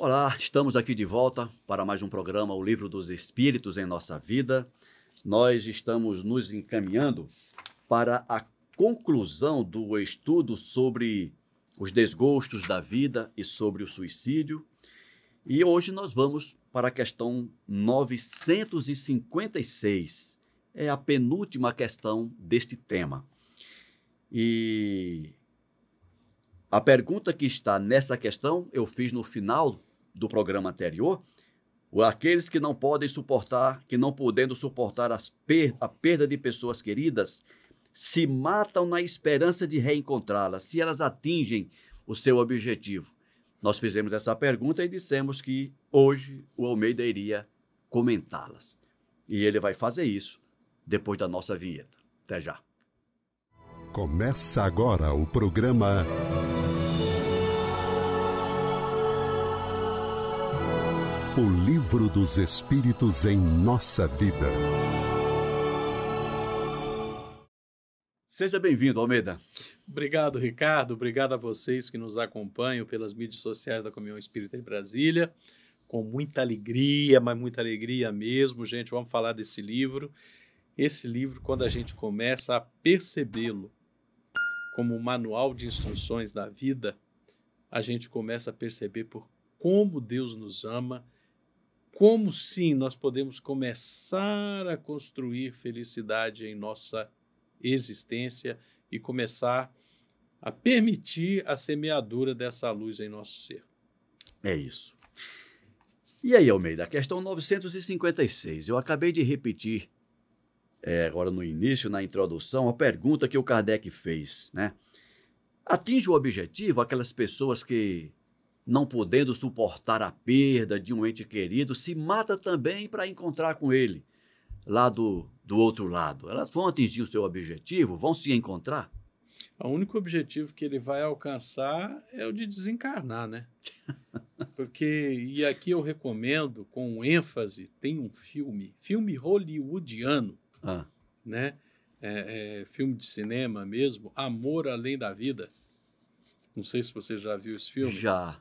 Olá, estamos aqui de volta para mais um programa, O Livro dos Espíritos em Nossa Vida. Nós estamos nos encaminhando para a conclusão do estudo sobre os desgostos da vida e sobre o suicídio. E hoje nós vamos para a questão 956. É a penúltima questão deste tema. E a pergunta que está nessa questão eu fiz no final do programa anterior. Aqueles que não podem suportar, que não podendo suportar a perda de pessoas queridas, se matam na esperança de reencontrá-las, se elas atingem o seu objetivo. Nós fizemos essa pergunta e dissemos que hoje o Almeida iria comentá-las. E ele vai fazer isso depois da nossa vinheta. Até já. Começa agora o programa O Livro dos Espíritos em Nossa Vida. Seja bem-vindo, Almeida. Obrigado, Ricardo. Obrigado a vocês que nos acompanham pelas mídias sociais da Comunhão Espírita em Brasília. Com muita alegria, mas muita alegria mesmo, gente. Vamos falar desse livro. Esse livro, quando a gente começa a percebê-lo como um manual de instruções da vida, a gente começa a perceber por como Deus nos ama, como sim nós podemos começar a construir felicidade em nossa existência e começar a permitir a semeadura dessa luz em nosso ser. É isso. E aí, Almeida, a questão 956. Eu acabei de repetir agora no início, na introdução, a pergunta que o Kardec fez, né? Atinge o objetivo aquelas pessoas que, não podendo suportar a perda de um ente querido, se mata também para encontrar com ele, lá do outro lado. Elas vão atingir o seu objetivo? Vão se encontrar? O único objetivo que ele vai alcançar é o de desencarnar, né? Porque, e aqui eu recomendo, com ênfase, tem um filme hollywoodiano, né? Filme de cinema mesmo, Amor Além da Vida. Não sei se você já viu esse filme. Já.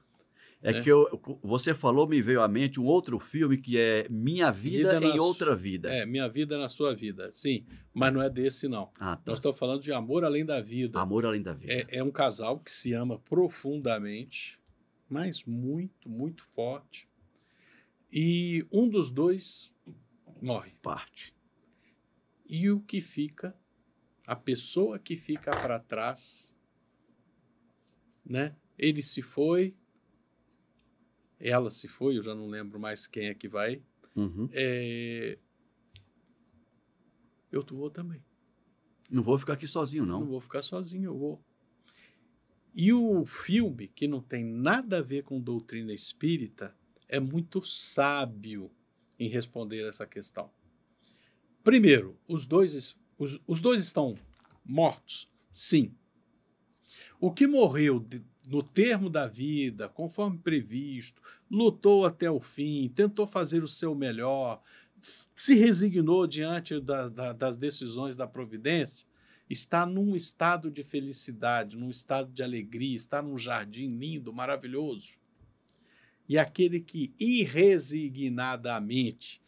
Que você falou, me veio à mente um outro filme que é Minha Vida em Outra Vida. Minha Vida na Sua Vida, sim. Mas não é desse, não. Tá. Nós estamos falando de Amor Além da Vida. Amor Além da Vida. É um casal que se ama profundamente, mas muito, muito forte. E um dos dois morre. Parte. E o que fica, a pessoa que fica para trás, né? Ele se foi, ela se foi, eu já não lembro mais quem é que vai. Uhum. Eu vou também. Não vou ficar aqui sozinho, não. Não vou ficar sozinho, eu vou. E o filme, que não tem nada a ver com doutrina espírita, é muito sábio em responder essa questão. Primeiro, os dois estão mortos? Sim. O que morreu no termo da vida, conforme previsto, lutou até o fim, tentou fazer o seu melhor, se resignou diante das decisões da providência, está num estado de felicidade, num estado de alegria, está num jardim lindo, maravilhoso. E aquele que irresignadamente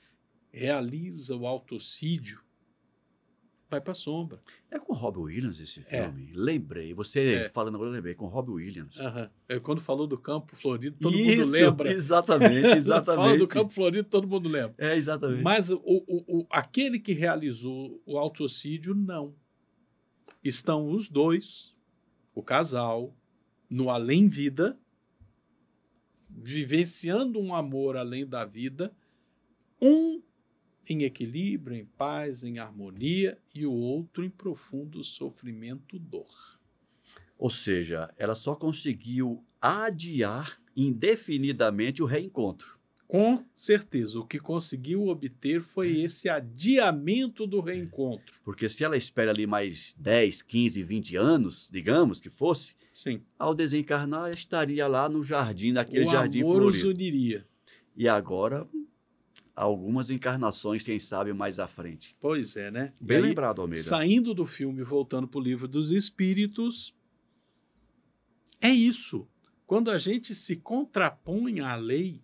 realiza o autocídio, vai para a sombra. É com Robin Williams esse filme? Lembrei. Você falando agora, eu lembrei. Com Robin Williams. Quando falou do Campo Florido, todo mundo lembra. Exatamente. Fala do Campo Florido, todo mundo lembra. Exatamente. Mas aquele que realizou o autocídio, não. Estão os dois, o casal, no além-vida, vivenciando um amor além da vida, um em equilíbrio, em paz, em harmonia, e o outro em profundo sofrimento, dor. Ou seja, ela só conseguiu adiar indefinidamente o reencontro. Com certeza, o que conseguiu obter foi esse adiamento do reencontro. Porque se ela espera ali mais 10, 15, 20 anos, digamos que fosse, sim, ao desencarnar estaria lá no jardim, naquele jardim florido. O amor os florido. uniria. E agora, algumas encarnações, quem sabe, mais à frente. Pois é, né? Bem lembrado, Almeida. Saindo do filme, voltando para o Livro dos Espíritos, é isso. Quando a gente se contrapõe à lei,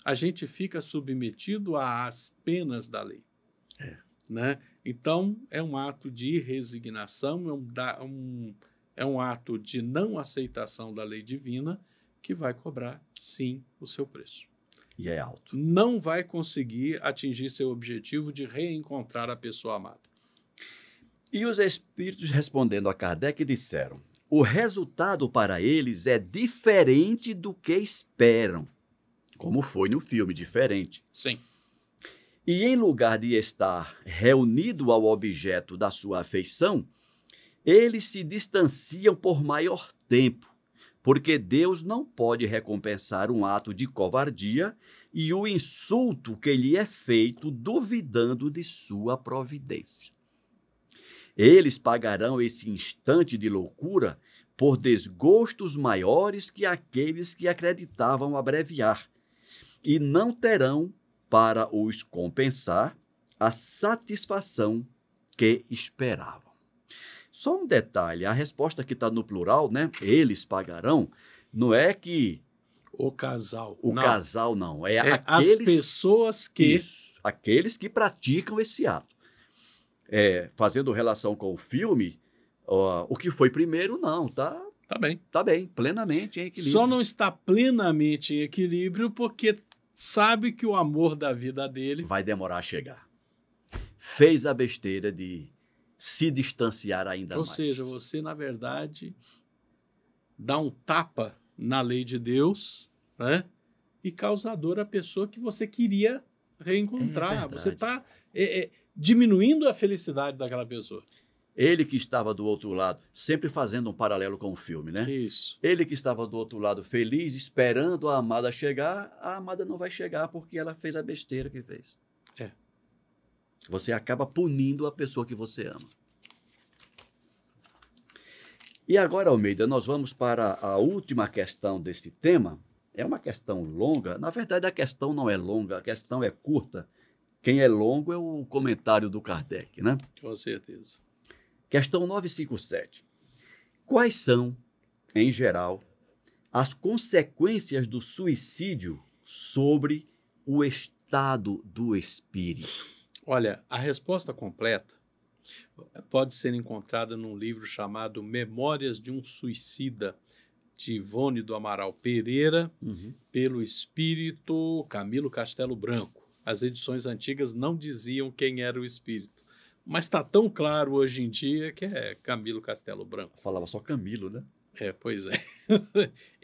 a gente fica submetido às penas da lei. Né? Então, é um ato de resignação, é um ato de não aceitação da lei divina que vai cobrar, sim, o seu preço. E é alto. Não vai conseguir atingir seu objetivo de reencontrar a pessoa amada. E os espíritos, respondendo a Kardec, disseram: o resultado para eles é diferente do que esperam. Como foi no filme, diferente. Sim. E em lugar de estar reunido ao objeto da sua afeição, eles se distanciam por maior tempo, porque Deus não pode recompensar um ato de covardia e o insulto que lhe é feito duvidando de sua providência. Eles pagarão esse instante de loucura por desgostos maiores que aqueles que acreditavam abreviar, e não terão para os compensar a satisfação que esperavam. Só um detalhe, a resposta que está no plural, né? Eles pagarão, não é que o casal. O não. Casal não, é as aqueles, pessoas que... Isso, aqueles que praticam esse ato. Fazendo relação com o filme, o que foi primeiro, não, tá bem. Tá bem, plenamente em equilíbrio. Só não está plenamente em equilíbrio porque sabe que o amor da vida dele vai demorar a chegar. Fez a besteira de se distanciar ainda mais. Ou seja, você, na verdade, dá um tapa na lei de Deus, né? E causa dor à pessoa que você queria reencontrar. Você está diminuindo a felicidade daquela pessoa. Ele que estava do outro lado, sempre fazendo um paralelo com o filme, né? Isso. Ele que estava do outro lado feliz, esperando a amada chegar, a amada não vai chegar porque ela fez a besteira que fez. Você acaba punindo a pessoa que você ama. E agora, Almeida, nós vamos para a última questão desse tema. É uma questão longa. Na verdade, a questão não é longa, a questão é curta. Quem é longo é o comentário do Kardec, né? Com certeza. Questão 957. Quais são, em geral, as consequências do suicídio sobre o estado do espírito? Olha, a resposta completa pode ser encontrada num livro chamado Memórias de um Suicida, de Ivone do Amaral Pereira, pelo espírito Camilo Castelo Branco. As edições antigas não diziam quem era o espírito. Mas está tão claro hoje em dia que é Camilo Castelo Branco. Falava só Camilo, né? Pois é.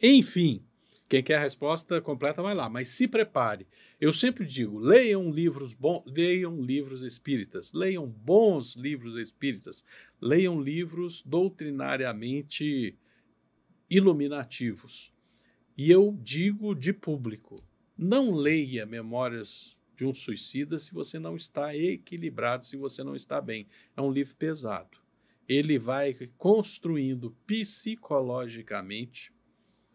Enfim, quem quer a resposta completa vai lá, mas se prepare. Eu sempre digo, leiam livros bons, leiam livros espíritas, leiam bons livros espíritas, leiam livros doutrinariamente iluminativos. E eu digo de público, não leia Memórias de um Suicida se você não está equilibrado, se você não está bem. É um livro pesado. Ele vai construindo psicologicamente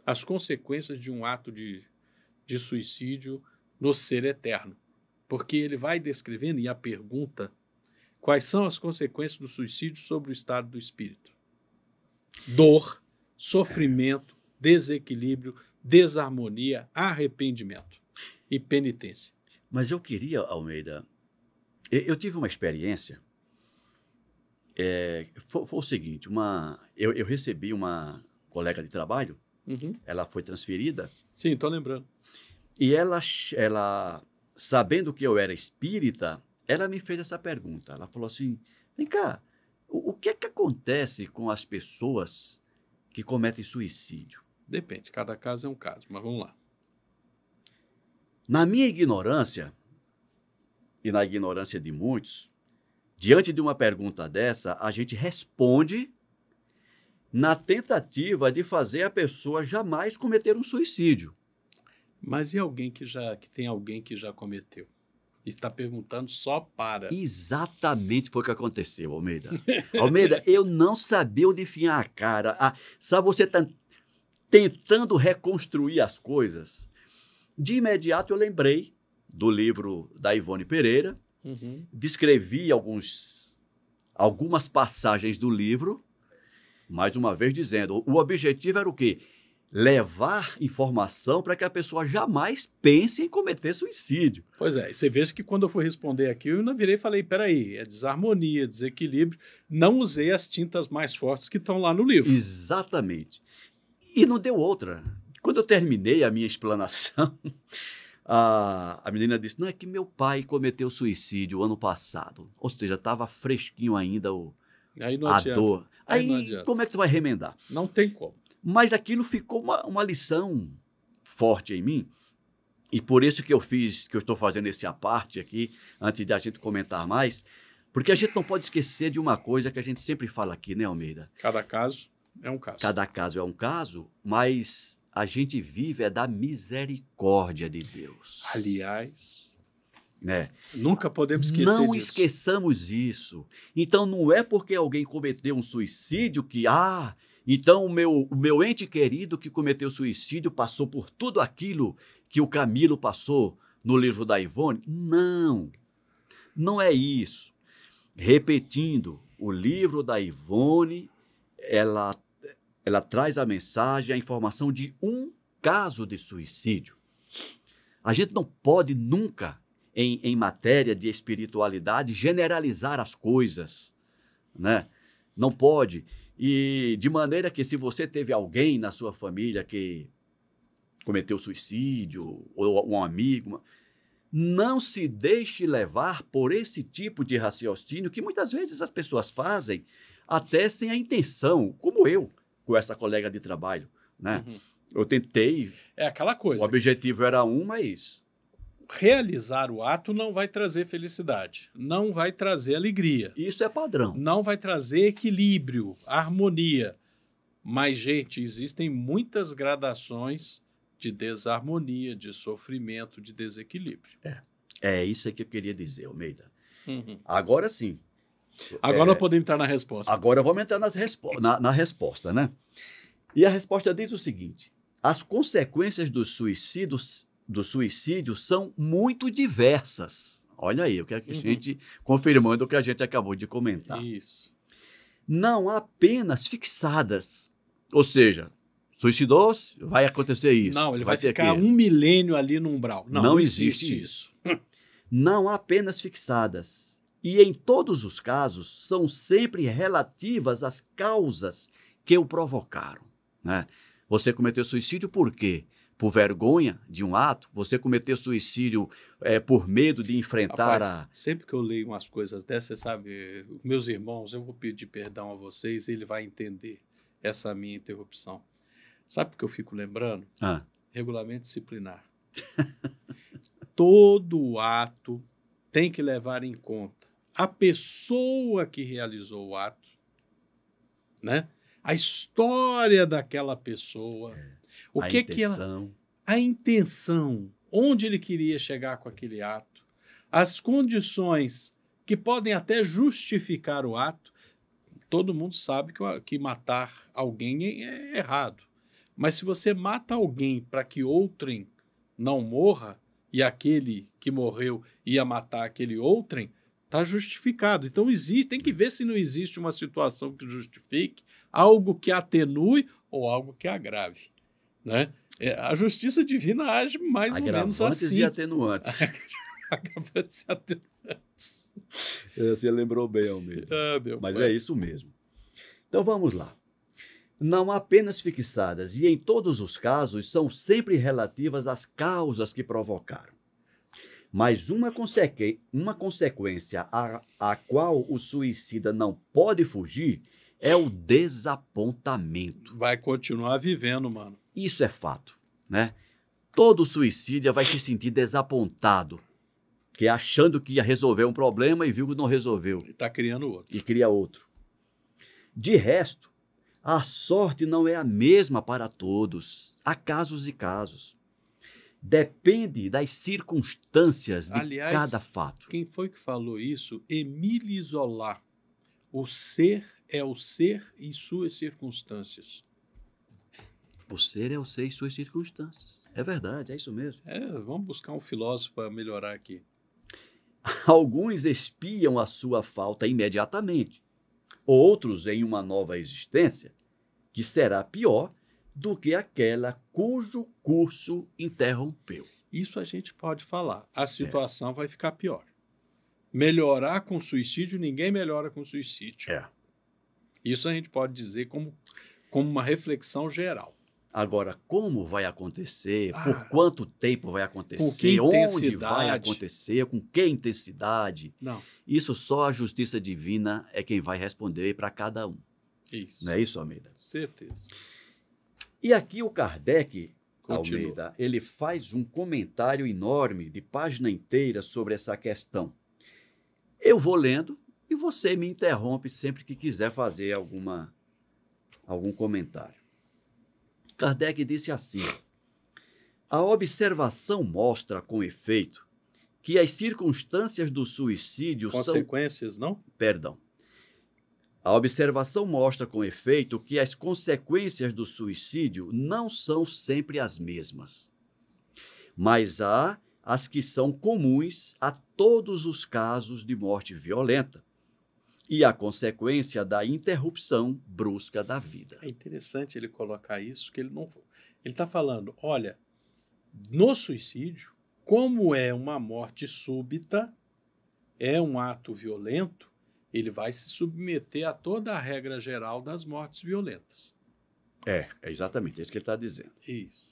as consequências de um ato de suicídio no ser eterno. Porque ele vai descrevendo, e a pergunta, quais são as consequências do suicídio sobre o estado do espírito? Dor, sofrimento, desequilíbrio, desarmonia, arrependimento e penitência. Mas eu queria, Almeida, eu tive uma experiência, foi o seguinte, eu recebi uma colega de trabalho, ela foi transferida. Sim, estou lembrando. E ela, sabendo que eu era espírita, ela me fez essa pergunta. Ela falou assim, vem cá, o que é que acontece com as pessoas que cometem suicídio? Depende, cada caso é um caso, mas vamos lá. Na minha ignorância, e na ignorância de muitos, diante de uma pergunta dessa, a gente responde na tentativa de fazer a pessoa jamais cometer um suicídio. Mas e alguém que tem alguém que já cometeu? Está perguntando só para... Exatamente foi o que aconteceu, Almeida. Almeida, eu não sabia onde enfiar a cara. Sabe, você está tentando reconstruir as coisas. De imediato eu lembrei do livro da Ivone Pereira, descrevi algumas passagens do livro, mais uma vez dizendo, o objetivo era o quê? levar informação para que a pessoa jamais pense em cometer suicídio. Pois é, e você veja que quando eu fui responder aqui, eu ainda virei e falei, peraí, é desarmonia, desequilíbrio. Não usei as tintas mais fortes que estão lá no livro. Exatamente. E não deu outra. Quando eu terminei a minha explanação, a menina disse, não, é que meu pai cometeu suicídio ano passado. Ou seja, estava fresquinho ainda Aí não a adianta. dor. Aí não Aí, adianta. como é que tu vai remendar? Não tem como. Mas aquilo ficou uma lição forte em mim. E por isso que eu estou fazendo esse à parte aqui, antes de a gente comentar mais, porque a gente não pode esquecer de uma coisa que a gente sempre fala aqui, né, Almeida? Cada caso é um caso. Cada caso é um caso, mas a gente vive da misericórdia de Deus. Aliás, Né? nunca podemos esquecer Não disso. esqueçamos isso. Então, não é porque alguém cometeu um suicídio que, então o meu ente querido que cometeu suicídio passou por tudo aquilo que o Camilo passou no livro da Ivone. Não, não é isso. Repetindo, o livro da Ivone, ela traz a mensagem, a informação de um caso de suicídio. A gente não pode nunca, em matéria de espiritualidade, generalizar as coisas, né? Não pode. E de maneira que se você teve alguém na sua família que cometeu suicídio, ou um amigo, não se deixe levar por esse tipo de raciocínio que muitas vezes as pessoas fazem até sem a intenção, como eu, com essa colega de trabalho, né? Uhum. Eu tentei, É aquela o coisa. objetivo era mas... Realizar o ato não vai trazer felicidade, não vai trazer alegria, Isso é padrão. não vai trazer equilíbrio, harmonia. Mas, gente, existem muitas gradações de desarmonia, de sofrimento, de desequilíbrio. É isso que eu queria dizer, Almeida. Uhum. Agora sim. Agora nós podemos entrar na resposta. Agora vamos entrar na resposta, né? E a resposta diz o seguinte: as consequências do suicídio são muito diversas. Olha aí, o que a gente confirmando o que a gente acabou de comentar. Isso. Não apenas fixadas. Ou seja, suicidou-se, vai acontecer isso. Não, ele vai ter ficar aquilo. um milênio ali no umbral. Não existe isso. Não apenas fixadas. E em todos os casos, são sempre relativas às causas que o provocaram, né? Você cometeu suicídio por quê? Por vergonha de um ato? Você cometeu suicídio por medo de enfrentar Rapaz, sempre que eu leio umas coisas dessas, você sabe, meus irmãos, eu vou pedir perdão a vocês, ele vai entender essa minha interrupção. Sabe o que eu fico lembrando? Regulamento disciplinar. Todo ato tem que levar em conta a pessoa que realizou o ato, né? A história daquela pessoa, a intenção, onde ele queria chegar com aquele ato, as condições que podem até justificar o ato. Todo mundo sabe que matar alguém é errado. Mas se você mata alguém para que outrem não morra, e aquele que morreu ia matar aquele outrem, está justificado. Então tem que ver se não existe uma situação que justifique algo que atenue ou algo que agrave, né? A justiça divina age mais ou menos agravantes assim. e atenuantes. Agravantes e atenuantes. Você lembrou bem, Almeida. Mas é isso mesmo. Então vamos lá. Não apenas fixadas, e em todos os casos são sempre relativas às causas que provocaram. Mas uma consequência a qual o suicida não pode fugir é o desapontamento. Vai continuar vivendo, mano. Isso é fato, né? Todo suicida vai se sentir desapontado, que achando que ia resolver um problema e viu que não resolveu. E está criando outro. E cria outro. De resto, a sorte não é a mesma para todos. Há casos e casos. Depende das circunstâncias de cada fato. Quem foi que falou isso? Émile Zola. O ser é o ser e suas circunstâncias. O ser é o ser e suas circunstâncias. É verdade, é isso mesmo. Vamos buscar um filósofo para melhorar aqui. Alguns espiam a sua falta imediatamente. Outros em uma nova existência, que será pior do que aquela cujo curso interrompeu. Isso a gente pode falar. A situação vai ficar pior. Melhorar com suicídio, ninguém melhora com suicídio. Isso a gente pode dizer como uma reflexão geral. Agora, como vai acontecer? Por quanto tempo vai acontecer? Com que onde vai acontecer? Com que intensidade? Não. Isso só a justiça divina é quem vai responder para cada um. Isso. Não é isso, Almeida? Certeza. E aqui o Kardec, Continua. Almeida, ele faz um comentário enorme, de página inteira, sobre essa questão. Eu vou lendo e você me interrompe sempre que quiser fazer algum comentário. Kardec disse assim: a observação mostra, com efeito, que as circunstâncias do suicídio Consequências, não? Perdão. A observação mostra, com efeito, que as consequências do suicídio não são sempre as mesmas, mas há as que são comuns a todos os casos de morte violenta e a consequência da interrupção brusca da vida. É interessante ele colocar isso, que ele está falando, olha, no suicídio, como é uma morte súbita, é um ato violento, ele vai se submeter a toda a regra geral das mortes violentas. É exatamente isso que ele está dizendo. Isso.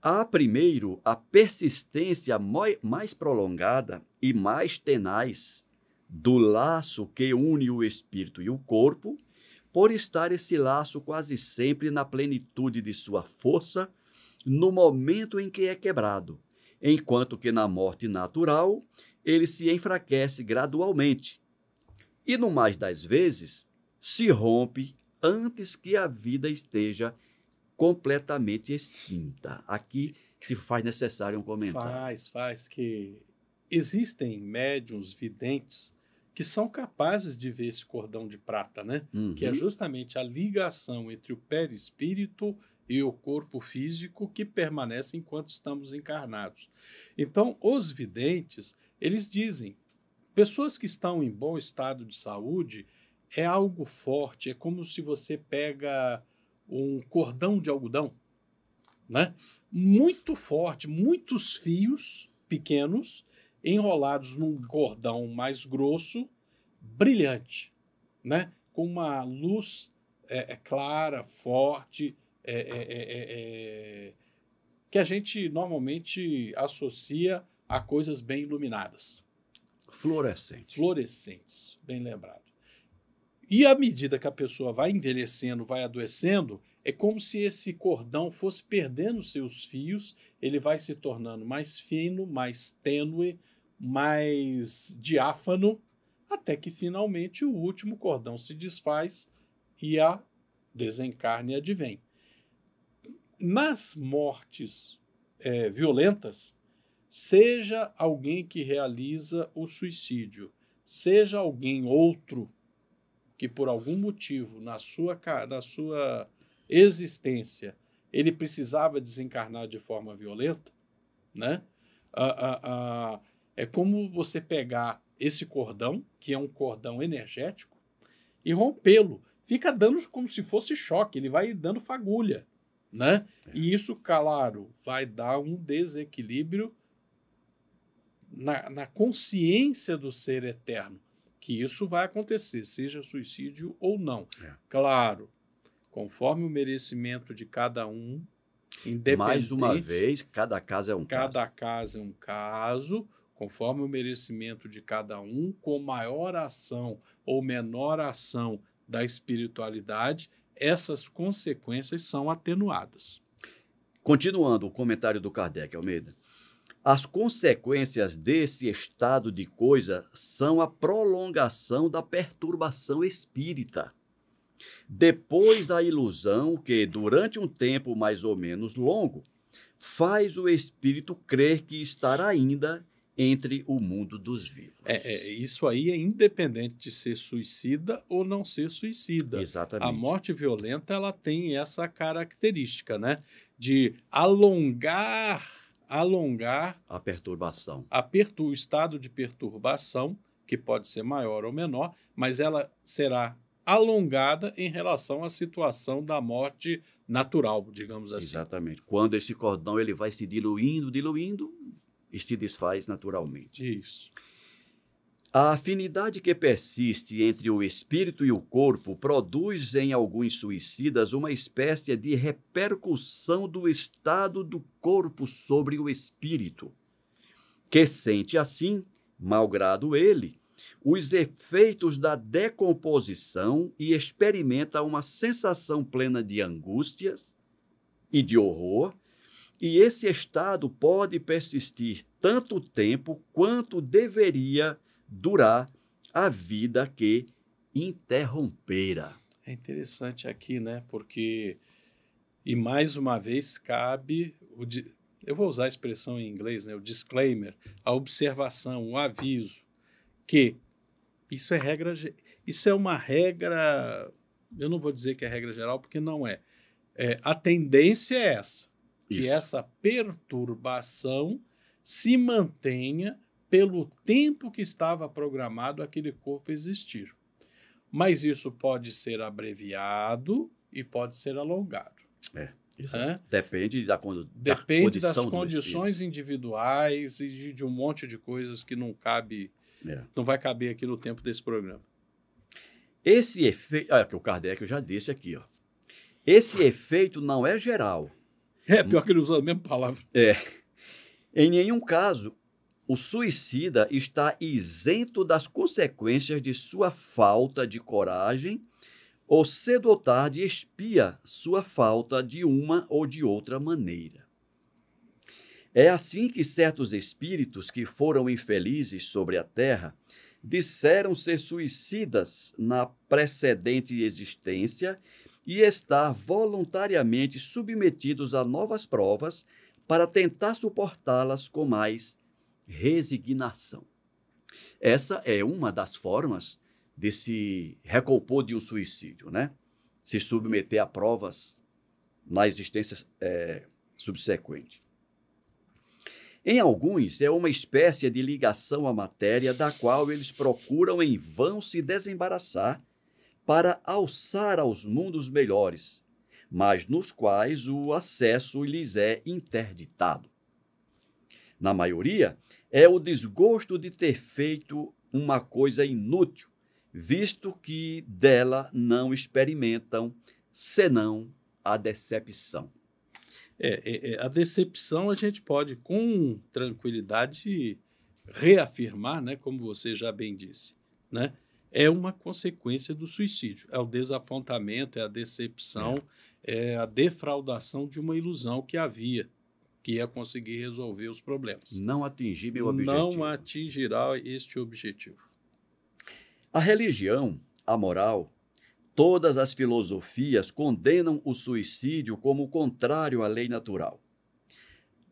Há, primeiro, a persistência mais prolongada e mais tenaz do laço que une o espírito e o corpo, por estar esse laço quase sempre na plenitude de sua força, no momento em que é quebrado, enquanto que na morte natural ele se enfraquece gradualmente e, no mais das vezes, se rompe antes que a vida esteja completamente extinta. Aqui que se faz necessário um comentário. Faz que existem médiuns videntes que são capazes de ver esse cordão de prata, né? Uhum. Que é justamente a ligação entre o perispírito e o corpo físico que permanece enquanto estamos encarnados. Então, os videntes, eles dizem, pessoas que estão em bom estado de saúde, é algo forte, é como se você pega um cordão de algodão, né? Muito forte, muitos fios pequenos enrolados num cordão mais grosso, brilhante, né? Com uma luz clara, forte, que a gente normalmente associa a coisas bem iluminadas. Fluorescentes, bem lembrado. E à medida que a pessoa vai envelhecendo, vai adoecendo, é como se esse cordão fosse perdendo seus fios, ele vai se tornando mais fino, mais tênue, mais diáfano, até que finalmente o último cordão se desfaz e a desencarne advém. Nas mortes violentas, seja alguém que realiza o suicídio, seja alguém outro que por algum motivo na sua existência ele precisava desencarnar de forma violenta, né? É como você pegar esse cordão, que é um cordão energético, e rompê-lo. Fica dando como se fosse choque, ele vai dando fagulha, né? E isso, claro, vai dar um desequilíbrio na consciência do ser eterno, que isso vai acontecer, seja suicídio ou não. Claro, conforme o merecimento de cada um, independente... Mais uma vez, cada caso é um caso. Cada caso é um caso, conforme o merecimento de cada um, com maior ação ou menor ação da espiritualidade, essas consequências são atenuadas. Continuando o comentário do Kardec, Almeida. As consequências desse estado de coisa são a prolongação da perturbação espírita. Depois, a ilusão que, durante um tempo mais ou menos longo, faz o espírito crer que estará ainda entre o mundo dos vivos. Isso aí é independente de ser suicida ou não ser suicida. Exatamente. A morte violenta ela tem essa característica, né? De alongar a perturbação. O estado de perturbação, que pode ser maior ou menor, mas ela será alongada em relação à situação da morte natural, digamos assim. Exatamente. Quando esse cordão ele vai se diluindo, diluindo, e se desfaz naturalmente. Isso. A afinidade que persiste entre o espírito e o corpo produz em alguns suicidas uma espécie de repercussão do estado do corpo sobre o espírito, que sente assim, malgrado ele, os efeitos da decomposição e experimenta uma sensação plena de angústias e de horror, e esse estado pode persistir tanto tempo quanto deveria durar a vida que interrompera. É interessante aqui, né? Porque, e mais uma vez, cabe, eu vou usar a expressão em inglês, né? O disclaimer, a observação, o aviso, que isso é uma regra, eu não vou dizer que é regra geral, porque não é. A tendência é essa, que essa perturbação se mantenha pelo tempo que estava programado aquele corpo existir. Mas isso pode ser abreviado e pode ser alongado. Depende Depende das condições individuais e de um monte de coisas que não vai caber aqui no tempo desse programa. Esse efeito, que o Kardec já disse aqui, esse efeito não é geral. Pior que ele usa a mesma palavra. Em nenhum caso, o suicida está isento das consequências de sua falta de coragem ou cedo ou tarde expia sua falta de uma ou de outra maneira. É assim que certos espíritos que foram infelizes sobre a terra disseram ser suicidas na precedente existência e estar voluntariamente submetidos a novas provas para tentar suportá-las com mais resignação. Essa é uma das formas de se recompor de um suicídio, né? Se submeter a provas na existência subsequente. Em alguns, é uma espécie de ligação à matéria da qual eles procuram em vão se desembaraçar para alçar aos mundos melhores, mas nos quais o acesso lhes é interditado. Na maioria, é o desgosto de ter feito uma coisa inútil, visto que dela não experimentam senão a decepção. A decepção a gente pode, com tranquilidade, reafirmar, né, como você já bem disse, né? É uma consequência do suicídio. É o desapontamento, é a decepção, é a defraudação de uma ilusão que havia, que ia conseguir resolver os problemas. Não atingir meu objetivo. Não atingirá este objetivo. A religião, a moral, todas as filosofias condenam o suicídio como contrário à lei natural.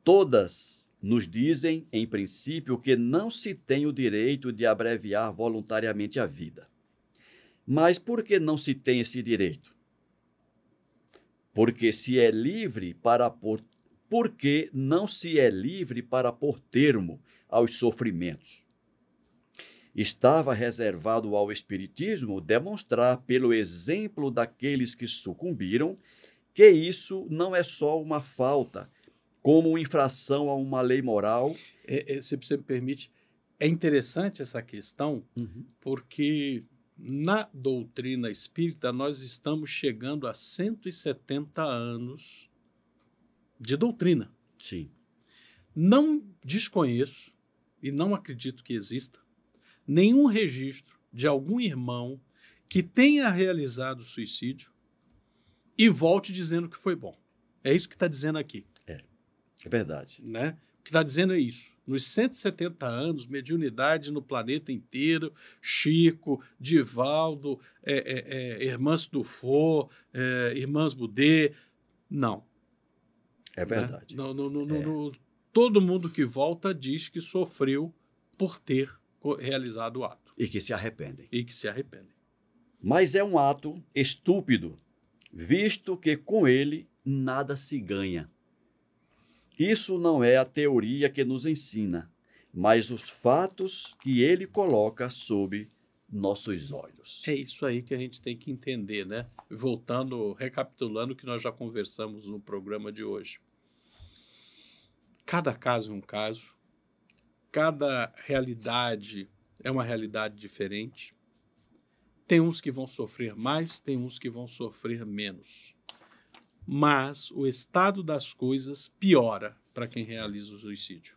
Todas nos dizem, em princípio, que não se tem o direito de abreviar voluntariamente a vida. Mas por que não se tem esse direito? Porque não se é livre para pôr termo aos sofrimentos. Estava reservado ao Espiritismo demonstrar, pelo exemplo daqueles que sucumbiram, que isso não é só uma falta, como infração a uma lei moral. Se você me permite, é interessante essa questão, porque na doutrina espírita nós estamos chegando a 170 anos de doutrina. Sim. Não desconheço, e não acredito que exista, nenhum registro de algum irmão que tenha realizado suicídio e volte dizendo que foi bom. É isso que está dizendo aqui. É verdade. Né? O que está dizendo é isso. Nos 170 anos, mediunidade no planeta inteiro, Chico, Divaldo, Irmãs Dufour, Irmãs Budê, não. É verdade. Né? Todo mundo que volta diz que sofreu por ter realizado o ato. E que se arrependem. Mas é um ato estúpido, visto que com ele nada se ganha. Isso não é a teoria que nos ensina, mas os fatos que ele coloca sob nossos olhos. É isso aí que a gente tem que entender, né? Voltando, recapitulando o que nós já conversamos no programa de hoje. Cada caso é um caso, cada realidade é uma realidade diferente. Tem uns que vão sofrer mais, tem uns que vão sofrer menos. Mas o estado das coisas piora para quem realiza o suicídio,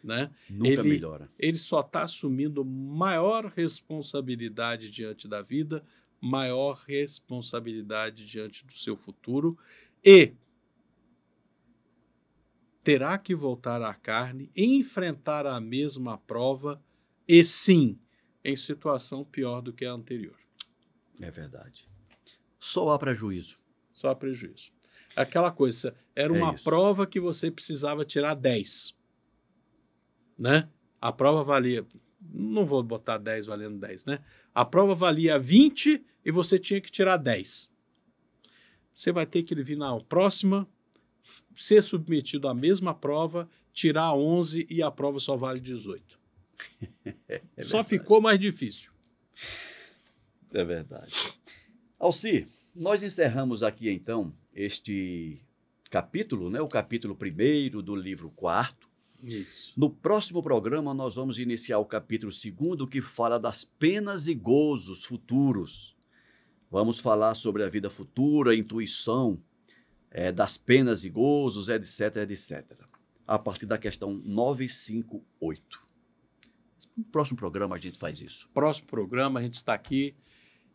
né? Nunca melhora. Ele só está assumindo maior responsabilidade diante da vida, maior responsabilidade diante do seu futuro e terá que voltar à carne, enfrentar a mesma prova e sim, em situação pior do que a anterior. É verdade. Só há prejuízo. Só há prejuízo. Aquela coisa, era uma prova que você precisava tirar 10. Né? A prova valia, não vou botar 10 valendo 10, né? A prova valia 20 e você tinha que tirar 10. Você vai ter que vir na próxima, ser submetido à mesma prova, tirar 11 e a prova só vale 18. Só ficou mais difícil. É verdade. Alci, nós encerramos aqui então este capítulo, né? O capítulo 1º do livro 4º. Isso. No próximo programa, nós vamos iniciar o capítulo 2º, que fala das penas e gozos futuros. Vamos falar sobre a vida futura, a intuição das penas e gozos, etc, etc. A partir da questão 958. No próximo programa a gente faz isso. Próximo programa a gente está aqui.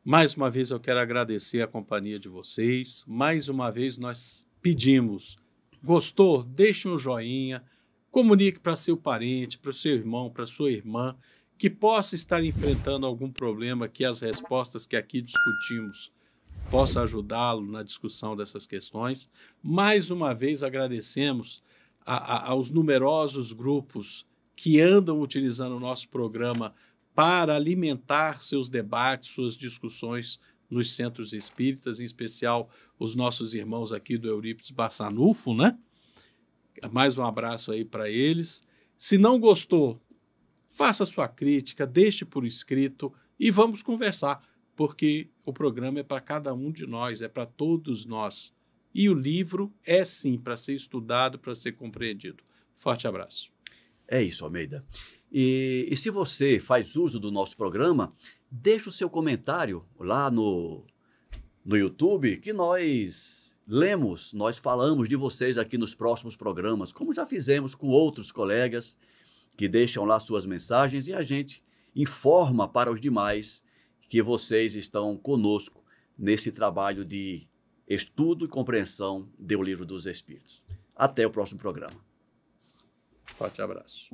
Mais uma vez eu quero agradecer a companhia de vocês. Mais uma vez nós pedimos, gostou? Deixe um joinha. Comunique para seu parente, para seu irmão, para sua irmã, que possa estar enfrentando algum problema, que as respostas que aqui discutimos possam ajudá-lo na discussão dessas questões. Mais uma vez agradecemos aos numerosos grupos que andam utilizando o nosso programa para alimentar seus debates, suas discussões nos centros espíritas, em especial os nossos irmãos aqui do Eurípides Bassanufo, né? Mais um abraço aí para eles. Se não gostou, faça sua crítica, deixe por escrito e vamos conversar, porque o programa é para cada um de nós, é para todos nós. E o livro é sim para ser estudado, para ser compreendido. Forte abraço. É isso, Almeida. E se você faz uso do nosso programa, deixe o seu comentário lá no YouTube, que nós lemos, nós falamos de vocês aqui nos próximos programas, como já fizemos com outros colegas que deixam lá suas mensagens e a gente informa para os demais que vocês estão conosco nesse trabalho de estudo e compreensão do Livro dos Espíritos. Até o próximo programa. Forte abraço.